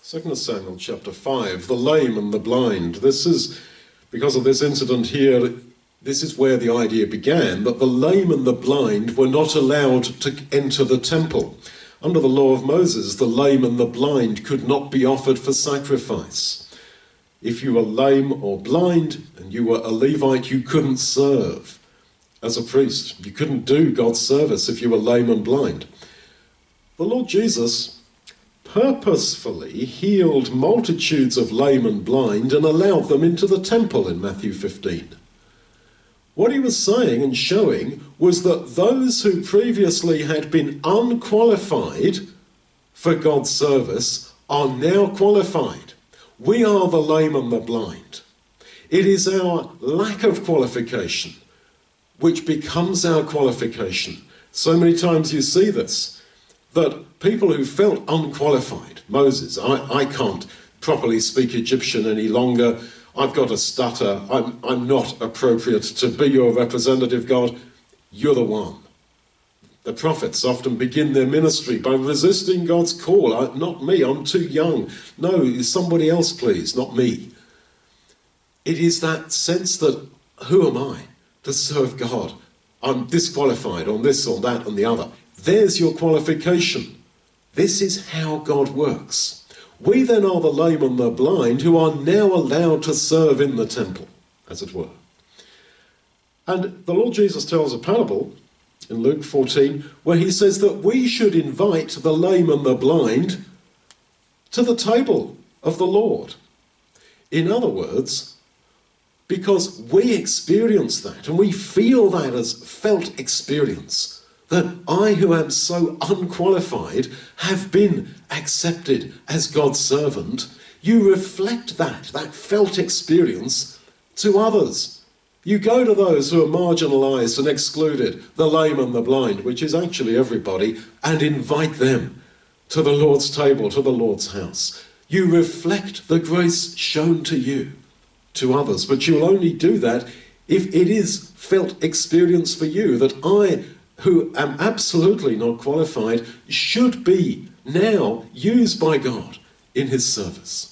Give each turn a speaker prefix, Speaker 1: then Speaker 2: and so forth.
Speaker 1: 2 Samuel chapter 5, the lame and the blind. This is, because of this incident here, this is where the idea began, that the lame and the blind were not allowed to enter the temple. Under the law of Moses, the lame and the blind could not be offered for sacrifice. If you were lame or blind and you were a Levite, you couldn't serve as a priest. You couldn't do God's service if you were lame and blind. The Lord Jesus purposefully healed multitudes of lame and blind and allowed them into the temple in Matthew 15. What he was saying and showing was that those who previously had been unqualified for God's service are now qualified. We are the lame and the blind. It is our lack of qualification which becomes our qualification. So many times you see this, that people who felt unqualified, Moses, I can't properly speak Egyptian any longer, I've got a stutter, I'm not appropriate to be your representative, God. You're the one. The prophets often begin their ministry by resisting God's call. Not me, I'm too young. No, somebody else please, not me. It is that sense that, who am I to serve God? I'm disqualified on this or that and the other. There's your qualification. This is how God works. We then are the lame and the blind who are now allowed to serve in the temple, as it were. And the Lord Jesus tells a parable in Luke 14 where he says that we should invite the lame and the blind to the table of the Lord. In other words, because we experience that and we feel that as felt experience, that I who am so unqualified have been accepted as God's servant, you reflect that felt experience to others. You go to those who are marginalised and excluded, the lame and the blind, which is actually everybody, and invite them to the Lord's table, to the Lord's house. You reflect the grace shown to you, to others, but you'll only do that if it is felt experience for you that I, who am absolutely not qualified, should be now used by God in his service.